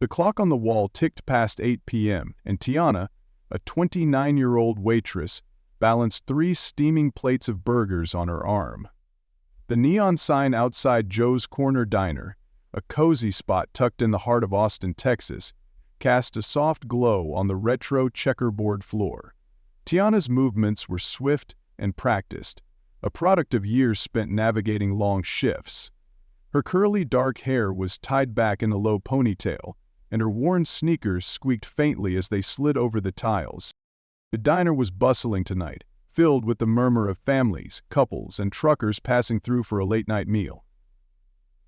The clock on the wall ticked past 8 p.m., and Tiana, a 29-year-old waitress, balanced 3 steaming plates of burgers on her arm. The neon sign outside Joe's Corner Diner, a cozy spot tucked in the heart of Austin, Texas, cast a soft glow on the retro checkerboard floor. Tiana's movements were swift and practiced, a product of years spent navigating long shifts. Her curly dark hair was tied back in a low ponytail, and her worn sneakers squeaked faintly as they slid over the tiles. The diner was bustling tonight, filled with the murmur of families, couples, and truckers passing through for a late-night meal.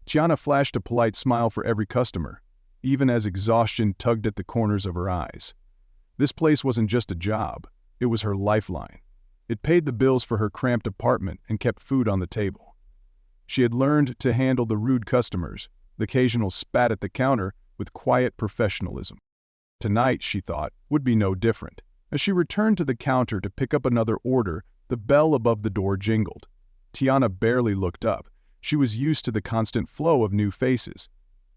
Tiana flashed a polite smile for every customer, even as exhaustion tugged at the corners of her eyes. This place wasn't just a job, it was her lifeline. It paid the bills for her cramped apartment and kept food on the table. She had learned to handle the rude customers, the occasional spat at the counter, with quiet professionalism. Tonight, she thought, would be no different. As she returned to the counter to pick up another order, the bell above the door jingled. Tiana barely looked up. She was used to the constant flow of new faces.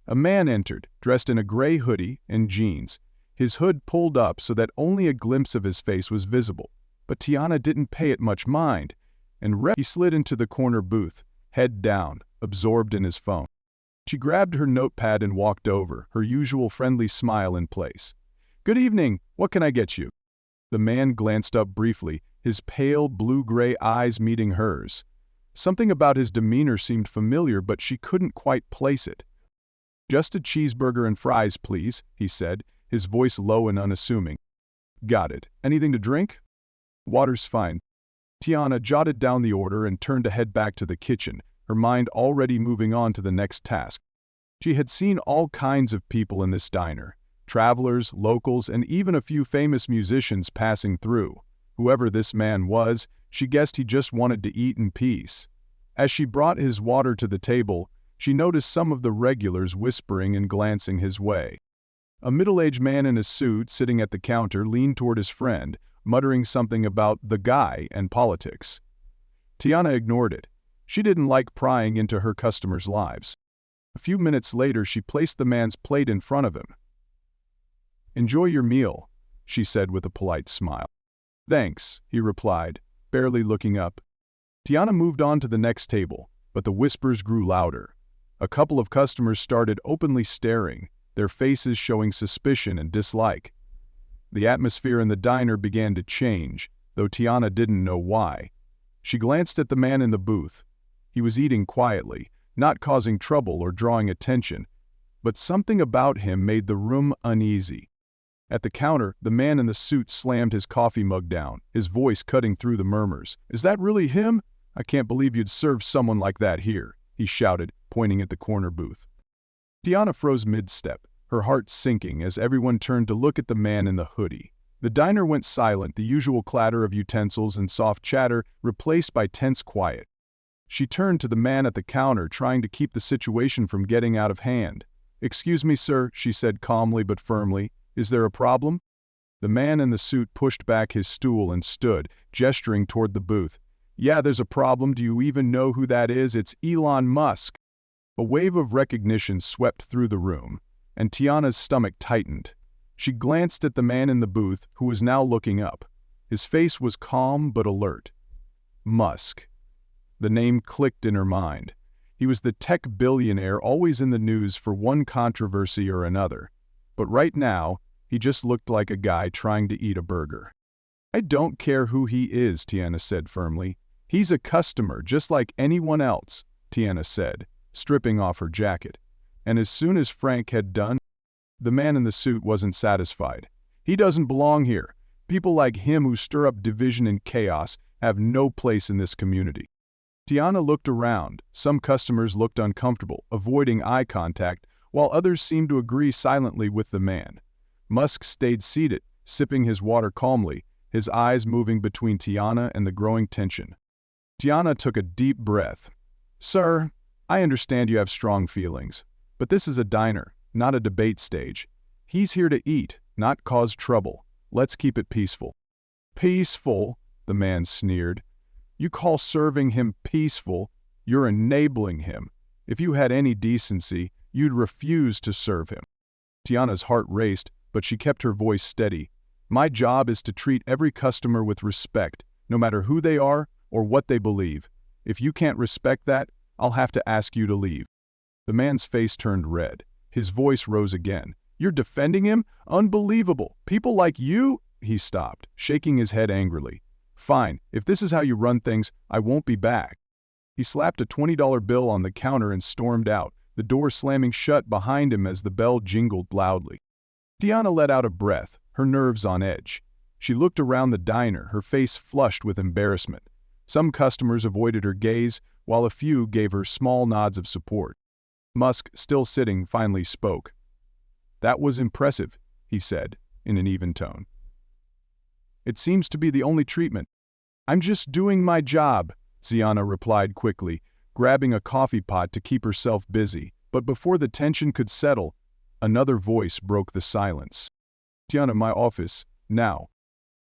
A man entered, dressed in a gray hoodie and jeans, his hood pulled up so that only a glimpse of his face was visible. But Tiana didn't pay it much mind, and he slid into the corner booth, head down, absorbed in his phone. She grabbed her notepad and walked over, her usual friendly smile in place. "Good evening, what can I get you?" The man glanced up briefly, his pale blue-gray eyes meeting hers. Something about his demeanor seemed familiar, but she couldn't quite place it. "Just a cheeseburger and fries, please," he said, his voice low and unassuming. "Got it. Anything to drink?" "Water's fine." Tiana jotted down the order and turned to head back to the kitchen, her mind already moving on to the next task. She had seen all kinds of people in this diner, travelers, locals, and even a few famous musicians passing through. Whoever this man was, she guessed he just wanted to eat in peace. As she brought his water to the table, she noticed some of the regulars whispering and glancing his way. A middle-aged man in a suit sitting at the counter leaned toward his friend, muttering something about the guy and politics. Tiana ignored it. She didn't like prying into her customers' lives. A few minutes later, she placed the man's plate in front of him. "Enjoy your meal," she said with a polite smile. "Thanks," he replied, barely looking up. Tiana moved on to the next table, but the whispers grew louder. A couple of customers started openly staring, their faces showing suspicion and dislike. The atmosphere in the diner began to change, though Tiana didn't know why. She glanced at the man in the booth. He was eating quietly, not causing trouble or drawing attention, but something about him made the room uneasy. At the counter, the man in the suit slammed his coffee mug down, his voice cutting through the murmurs. "Is that really him? I can't believe you'd serve someone like that here," he shouted, pointing at the corner booth. Tiana froze mid-step, her heart sinking as everyone turned to look at the man in the hoodie. The diner went silent, the usual clatter of utensils and soft chatter replaced by tense quiet. She turned to the man at the counter, trying to keep the situation from getting out of hand. "Excuse me, sir," she said calmly but firmly. "Is there a problem?" The man in the suit pushed back his stool and stood, gesturing toward the booth. "Yeah, there's a problem. Do you even know who that is? It's Elon Musk." A wave of recognition swept through the room, and Tiana's stomach tightened. She glanced at the man in the booth, who was now looking up. His face was calm but alert. Musk. The name clicked in her mind. He was the tech billionaire always in the news for one controversy or another. But right now, he just looked like a guy trying to eat a burger. "I don't care who he is," Tiana said firmly. "He's a customer, just like anyone else," Tiana said, stripping off her jacket. And as soon as Frank had done, the man in the suit wasn't satisfied. "He doesn't belong here. People like him who stir up division and chaos have no place in this community." Tiana looked around. Some customers looked uncomfortable, avoiding eye contact, while others seemed to agree silently with the man. Musk stayed seated, sipping his water calmly, his eyes moving between Tiana and the growing tension. Tiana took a deep breath. "Sir, I understand you have strong feelings, but this is a diner, not a debate stage. He's here to eat, not cause trouble. Let's keep it peaceful." "Peaceful?" the man sneered. "You call serving him peaceful? You're enabling him. If you had any decency, you'd refuse to serve him." Tiana's heart raced, but she kept her voice steady. My job is to treat every customer with respect, no matter who they are or what they believe. If you can't respect that, I'll have to ask you to leave. The man's face turned red. His voice rose again. You're defending him? Unbelievable. People like you? He stopped, shaking his head angrily. Fine, if this is how you run things, I won't be back. He slapped a $20 bill on the counter and stormed out, the door slamming shut behind him as the bell jingled loudly. Tiana let out a breath, her nerves on edge. She looked around the diner, her face flushed with embarrassment. Some customers avoided her gaze, while a few gave her small nods of support. Musk, still sitting, finally spoke. That was impressive, he said, in an even tone. It seems to be the only treatment. I'm just doing my job, Tiana replied quickly, grabbing a coffee pot to keep herself busy. But before the tension could settle, another voice broke the silence. Tiana, my office, now.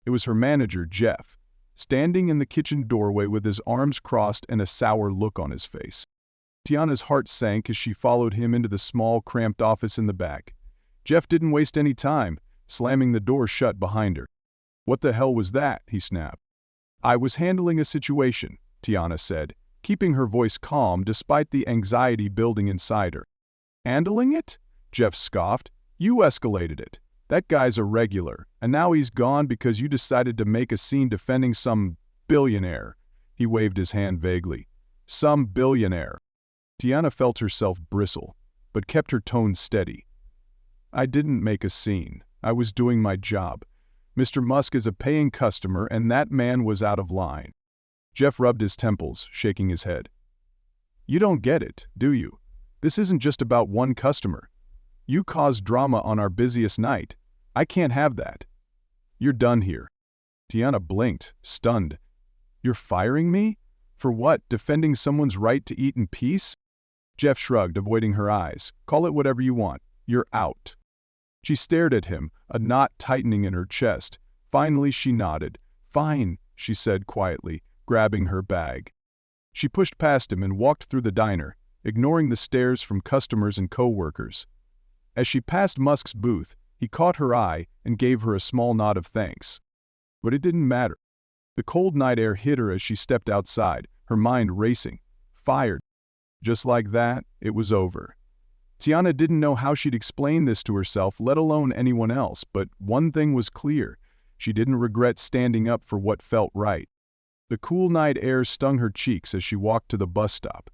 It was her manager, Jeff, standing in the kitchen doorway with his arms crossed and a sour look on his face. Tiana's heart sank as she followed him into the small, cramped office in the back. Jeff didn't waste any time, slamming the door shut behind her. What the hell was that? He snapped. I was handling a situation, Tiana said, keeping her voice calm despite the anxiety building inside her. Handling it? Jeff scoffed. You escalated it. That guy's a regular, and now he's gone because you decided to make a scene defending some billionaire. He waved his hand vaguely. Some billionaire. Tiana felt herself bristle, but kept her tone steady. I didn't make a scene. I was doing my job. Mr. Musk is a paying customer, and that man was out of line. Jeff rubbed his temples, shaking his head. You don't get it, do you? This isn't just about one customer. You caused drama on our busiest night. I can't have that. You're done here. Tiana blinked, stunned. You're firing me? For what, defending someone's right to eat in peace? Jeff shrugged, avoiding her eyes. Call it whatever you want. You're out. She stared at him, a knot tightening in her chest. Finally, she nodded. Fine, she said quietly, grabbing her bag. She pushed past him and walked through the diner, ignoring the stares from customers and co-workers. As she passed Musk's booth, he caught her eye and gave her a small nod of thanks. But it didn't matter. The cold night air hit her as she stepped outside, her mind racing. Fired. Just like that, it was over. Tiana didn't know how she'd explain this to herself, let alone anyone else, but one thing was clear. She didn't regret standing up for what felt right. The cool night air stung her cheeks as she walked to the bus stop.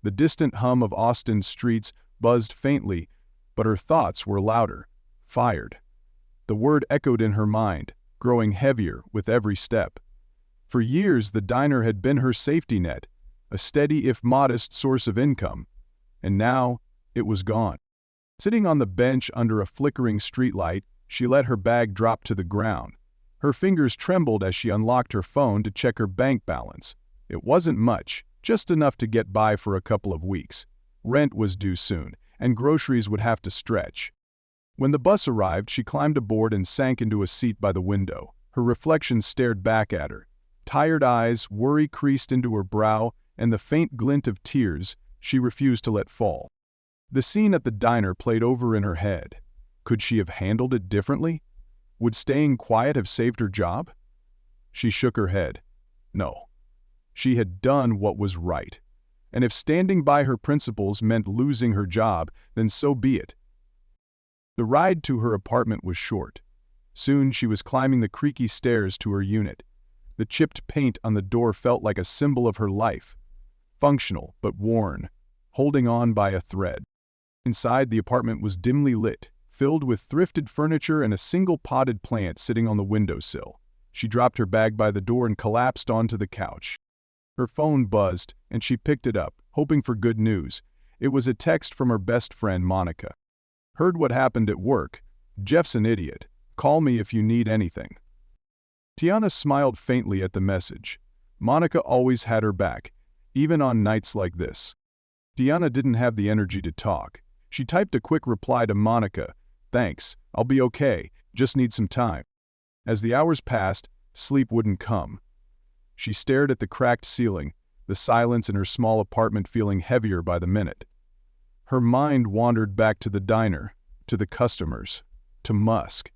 The distant hum of Austin's streets buzzed faintly, but her thoughts were louder. Fired. The word echoed in her mind, growing heavier with every step. For years, the diner had been her safety net, a steady if modest source of income. And now, it was gone. Sitting on the bench under a flickering streetlight, she let her bag drop to the ground. Her fingers trembled as she unlocked her phone to check her bank balance. It wasn't much, just enough to get by for a couple of weeks. Rent was due soon, and groceries would have to stretch. When the bus arrived, she climbed aboard and sank into a seat by the window. Her reflection stared back at her. Tired eyes, worry creased into her brow, and the faint glint of tears she refused to let fall. The scene at the diner played over in her head. Could she have handled it differently? Would staying quiet have saved her job? She shook her head. No. She had done what was right. And if standing by her principles meant losing her job, then so be it. The ride to her apartment was short. Soon she was climbing the creaky stairs to her unit. The chipped paint on the door felt like a symbol of her life. Functional, but worn, holding on by a thread. Inside, the apartment was dimly lit, filled with thrifted furniture and a single potted plant sitting on the windowsill. She dropped her bag by the door and collapsed onto the couch. Her phone buzzed, and she picked it up, hoping for good news. It was a text from her best friend, Monica. Heard what happened at work. Jeff's an idiot. Call me if you need anything. Tiana smiled faintly at the message. Monica always had her back, even on nights like this. Tiana didn't have the energy to talk. She typed a quick reply to Monica. Thanks, I'll be okay, just need some time. As the hours passed, sleep wouldn't come. She stared at the cracked ceiling, the silence in her small apartment feeling heavier by the minute. Her mind wandered back to the diner, to the customers, to Musk.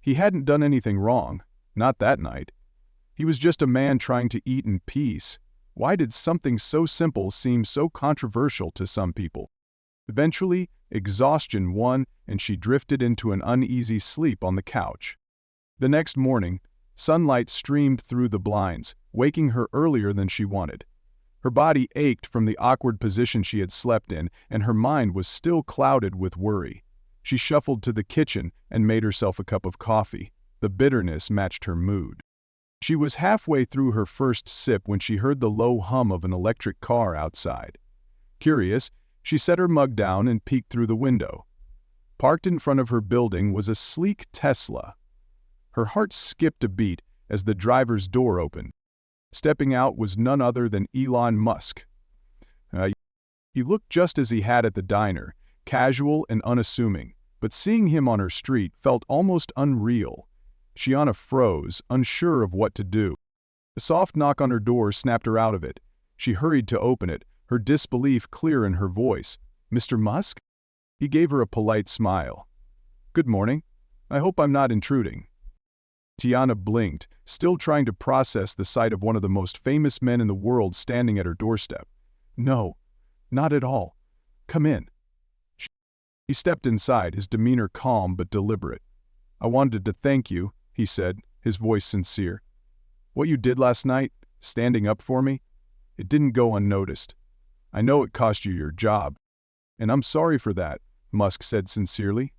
He hadn't done anything wrong, not that night. He was just a man trying to eat in peace. Why did something so simple seem so controversial to some people? Eventually, exhaustion won, and she drifted into an uneasy sleep on the couch. The next morning, sunlight streamed through the blinds, waking her earlier than she wanted. Her body ached from the awkward position she had slept in, and her mind was still clouded with worry. She shuffled to the kitchen and made herself a cup of coffee. The bitterness matched her mood. She was halfway through her first sip when she heard the low hum of an electric car outside. Curious, she set her mug down and peeked through the window. Parked in front of her building was a sleek Tesla. Her heart skipped a beat as the driver's door opened. Stepping out was none other than Elon Musk. He looked just as he had at the diner, casual and unassuming, but seeing him on her street felt almost unreal. Tiana froze, unsure of what to do. A soft knock on her door snapped her out of it. She hurried to open it, her disbelief clear in her voice. "Mr. Musk?" He gave her a polite smile. "Good morning. I hope I'm not intruding." Tiana blinked, still trying to process the sight of one of the most famous men in the world standing at her doorstep. "No, not at all. Come in." He stepped inside, his demeanor calm but deliberate. "I wanted to thank you," he said, his voice sincere. "What you did last night, standing up for me, it didn't go unnoticed. I know it cost you your job. And I'm sorry for that," Musk said sincerely.